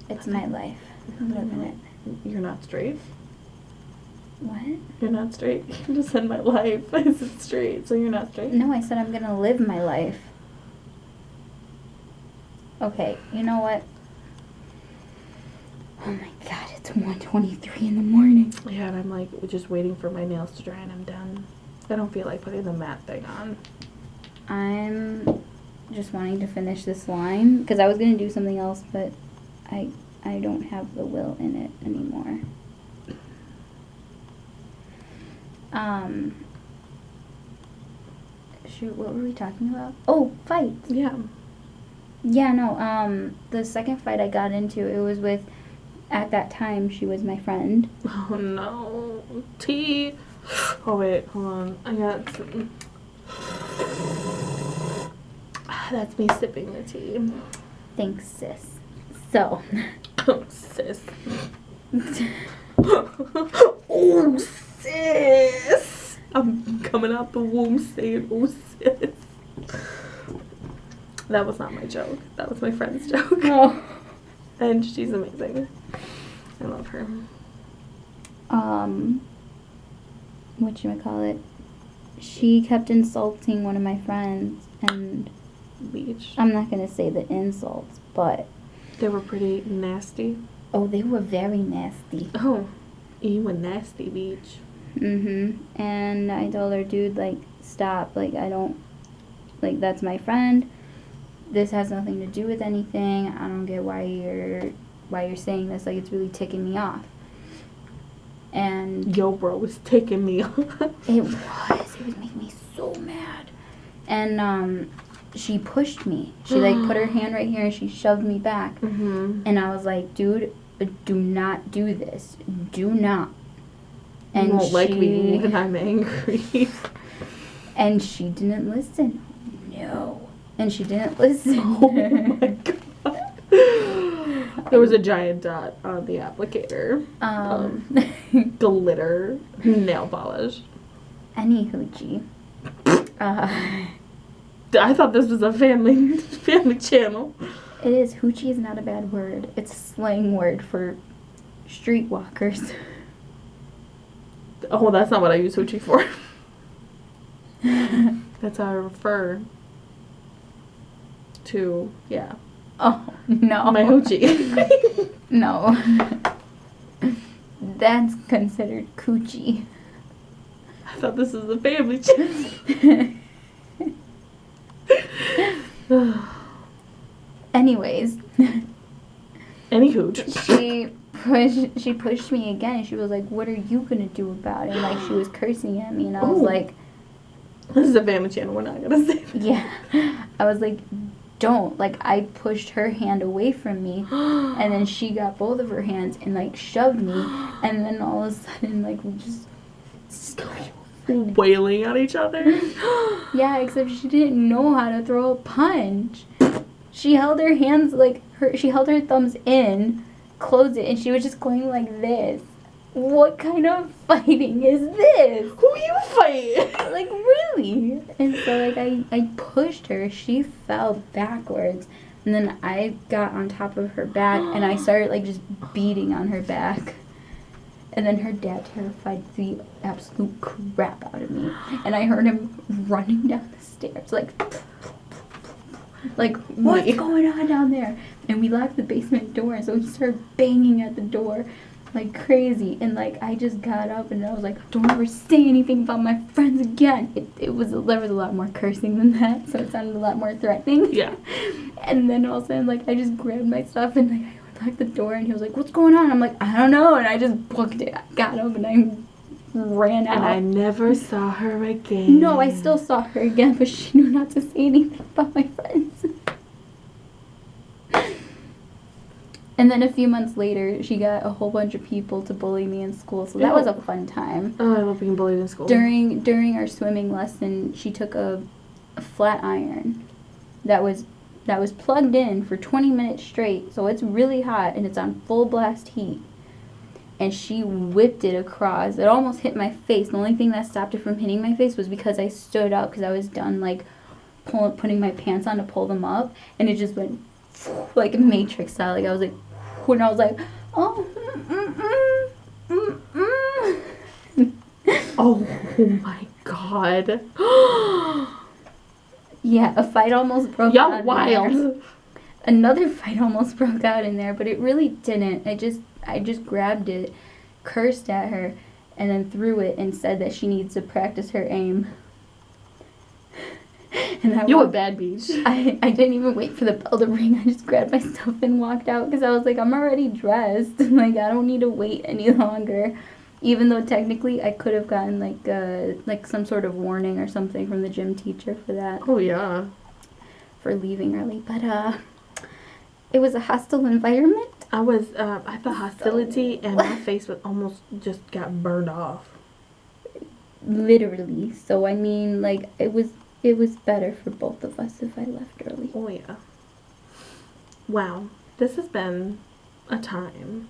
It's my life. I'm living it. You're not straight? What? You're not straight? You just said my life isn't straight, so you're not straight? No, I said I'm going to live my life. Okay, you know what? Oh my god, it's 1:23 in the morning. Yeah, and I'm like just waiting for my nails to dry and I'm done. I don't feel like putting the matte thing on. I'm just wanting to finish this line because I was going to do something else, but I don't have the will in it anymore. Shoot, what were we talking about? Oh, fights. Yeah. Yeah, no, the second fight I got into, it was with, at that time, she was my friend. Oh no. Tea. Oh wait, hold on. I got some. That's me sipping the tea. Thanks, sis. So. Oh, sis. Oh, sis. I'm coming out the womb saying, oh, sis. That was not my joke. That was my friend's joke. Oh. And she's amazing. I love her. Whatchamacallit? She kept insulting one of my friends, and Beach. I'm not gonna say the insults, but They were pretty nasty. Oh, they were very nasty. Oh, you a nasty bitch. And I told her, dude, like, stop. Like, I don't, like, that's my friend. This has nothing to do with anything. I don't get why you're saying this. Like, it's really ticking me off. And Yo, bro, it's taking me off. it was making me so mad. And she pushed me. She like put her hand right here and she shoved me back. And I was like, dude, do not do this. Do not. And You won't like me when I'm angry. And she didn't listen. No. And she didn't listen. Oh my god. There was a giant dot on the applicator. Glitter nail polish. Any hoochie. I thought this was a family channel. It is. Hoochie is not a bad word. It's a slang word for streetwalkers. Oh, that's not what I use hoochie for. That's how I refer to, yeah. Oh, no. My hoochie. No. That's considered coochie. I thought this was a family channel. Anyways. Any hooch. She pushed me again and she was like, what are you gonna do about it? And like she was cursing at me and I was Ooh. like, This is a family channel, we're not gonna say that. yeah. I was like, don't. Like I pushed her hand away from me and then she got both of her hands and like shoved me and then all of a sudden like we just Wailing at each other. yeah, except she didn't know how to throw a punch. She held her hands like she held her thumbs in, closed it, and she was just going like this. What kind of fighting is this? Who you fight? Like really? And so like I pushed her, she fell backwards, and then I got on top of her back and I started like just beating on her back. And then her dad terrified the absolute crap out of me. And I heard him running down the stairs, like what's going on down there? And we locked the basement door, and so he started banging at the door like crazy. And like I just got up and I was like, don't ever say anything about my friends again. There was a lot more cursing than that, so it sounded a lot more threatening. Yeah. And then all of a sudden, like I just grabbed my stuff and like I locked the door, and he was like, what's going on? I'm like, I don't know. And I just booked it. I got up and I ran out. And I never saw her again. No, I still saw her again, but she knew not to say anything about my friends. And then a few months later, she got a whole bunch of people to bully me in school, so that was a fun time. Oh, I love being bullied in school. During our swimming lesson, she took a flat iron that was plugged in for 20 minutes straight, so it's really hot and it's on full blast heat. And she whipped it across. It almost hit my face. The only thing that stopped it from hitting my face was because I stood up because I was done like putting my pants on to pull them up, and it just went like a Matrix style. Like I was like, when I was like, oh, Oh my god. Yeah, a fight almost broke out. Y'all wild. Another fight almost broke out in there, but it really didn't. I just grabbed it, cursed at her, and then threw it and said that she needs to practice her aim. And You a bad bitch. I didn't even wait for the bell to ring. I just grabbed my stuff and walked out because I was like, I'm already dressed. Like, I don't need to wait any longer. Even though technically I could have gotten like some sort of warning or something from the gym teacher for that. Oh yeah. For leaving early, but it was a hostile environment. I was at the hostility and my face was almost just got burned off. Literally. So I mean, like it was better for both of us if I left early. Oh yeah. Wow. This has been a time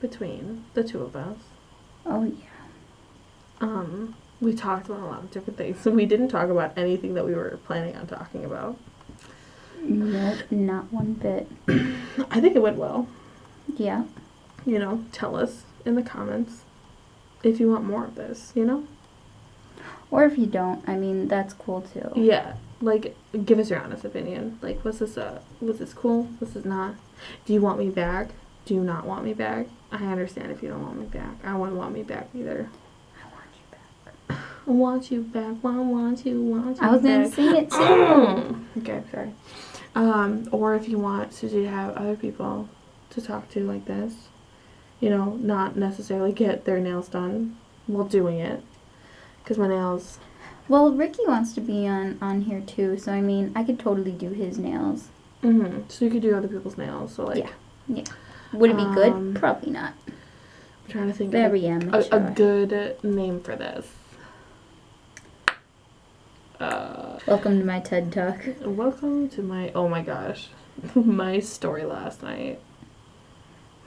between the two of us. Oh yeah. We talked about a lot of different things. So we didn't talk about anything that we were planning on talking about. Nope, not one bit. I think it went well. Yeah. You know, tell us in the comments if you want more of this, you know? Or if you don't, I mean, that's cool too. Yeah. Like, give us your honest opinion. Like, was this cool? Was this not? Do you want me back? do you not want me back? I understand if you don't want me back. I wouldn't want me back either. I want you back. I want you I was gonna back. sing it too. Okay, sorry. Or if you want Suzy to have other people to talk to like this, you know, not necessarily get their nails done while doing it, because my nails. Well, Ricky wants to be on here too, so I mean, I could totally do his nails. So you could do other people's nails. So like. Yeah. Would it be good? Probably not. I'm trying to think Very of amateur. a good name for this. Welcome to my TED Talk. Welcome to my, oh my gosh, my story last night.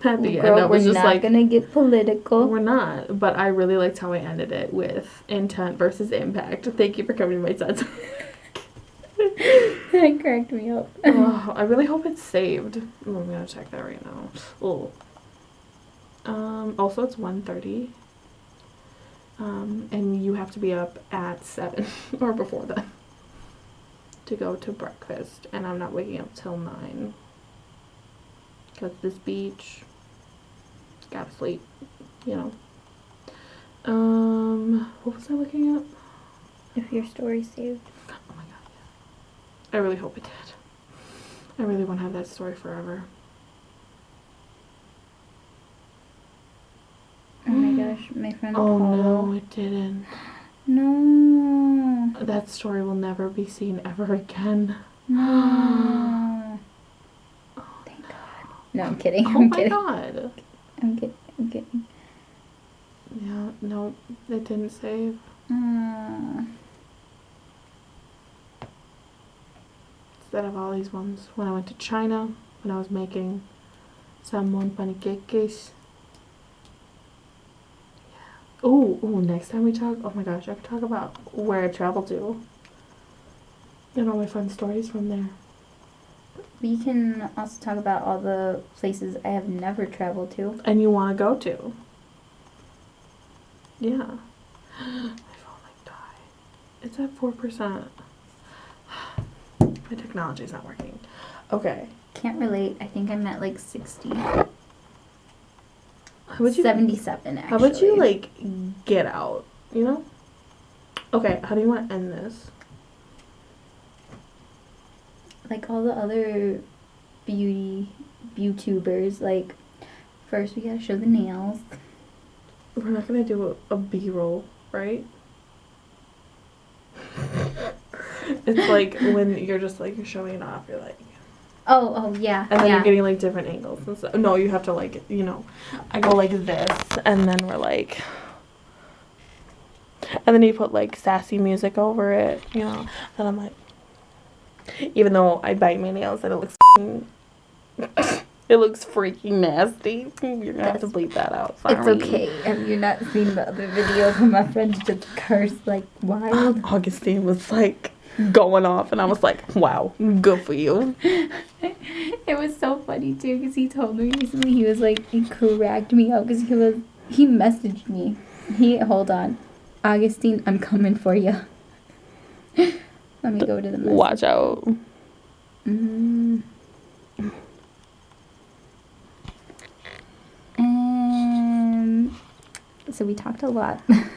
At the end, I was we're just not like, gonna get political. we're not, but I really liked how I ended it with intent versus impact. Thank you for coming to my sense. That cracked me up. Oh, I really hope it's saved. Oh, I'm gonna check that right now. Oh. Also it's 1:30. And you have to be up at 7 or before that to go to breakfast, and I'm not waking up till 9 because this beach, gotta sleep, you know. What was I looking up? If your story's saved. Oh my god, I really hope it did. I really want to have that story forever. Oh my gosh, my friend Oh Apollo. no, it didn't. No. That story will never be seen ever again. No. Thank God. No, I'm kidding. Oh I'm my kidding. god. I'm kidding. Yeah, no, it didn't save. Instead of all these ones, when I went to China, when I was making salmon pancakes. Oh, next time we talk, oh my gosh, I could talk about where I traveled to. And all my fun stories from there. We can also talk about all the places I have never traveled to. And you want to go to. Yeah. My phone might die. It's at 4%. My technology's not working. Okay. Can't relate. I think I'm at like 60. How would you 77 actually. How about you like get out, you know? Okay, how do you want to end this? Like all the other beauty YouTubers, like first we gotta show the nails. We're not gonna do a B-roll, right? It's like when you're just like showing it off, you're like, Oh yeah. and then yeah. you're getting like different angles and stuff. No, you have to like, you know, I go like this, and then we're like, and then you put like sassy music over it, you know, and I'm like, even though I bite my nails and it looks it looks freaking nasty. You're gonna have to bleep that out. Sorry. It's okay. Have you not seen the other video of my friends just curse like wild? Augustine was like going off, and I was like, wow, good for you. It was so funny too because he told me recently, he was like, he cracked me up because he messaged me. Hold on, Augustine, I'm coming for you. Let me go to the message. Watch out. So we talked a lot. I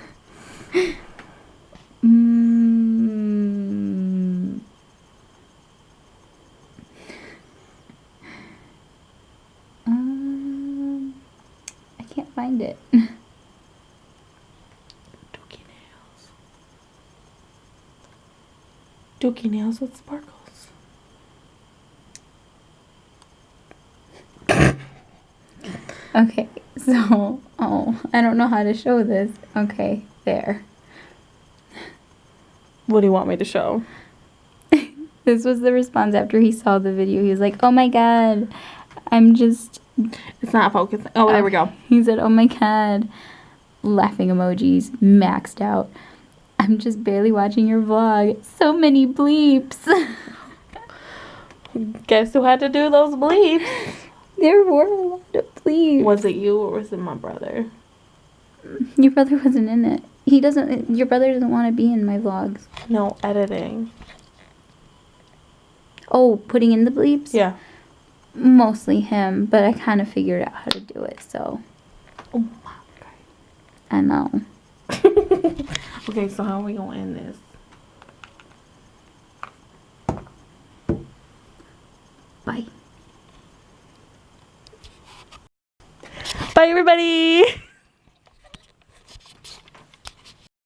can't find it. Dookie nails with sparkles. Okay, so, I don't know how to show this. Okay, there. What do you want me to show? This was the response after he saw the video. He was like, oh my god, I'm just... It's not focusing. Oh, there we go. He said, oh my god. Laughing emojis, maxed out. I'm just barely watching your vlog. So many bleeps. Guess who had to do those bleeps? There were a lot of bleeps. Was it you or was it my brother? Your brother wasn't in it. Your brother doesn't want to be in my vlogs. No, editing. Oh, putting in the bleeps? Yeah. Mostly him, but I kind of figured out how to do it, so. Oh my I know. god. Okay, so how are we gonna end this? Bye. Bye, everybody.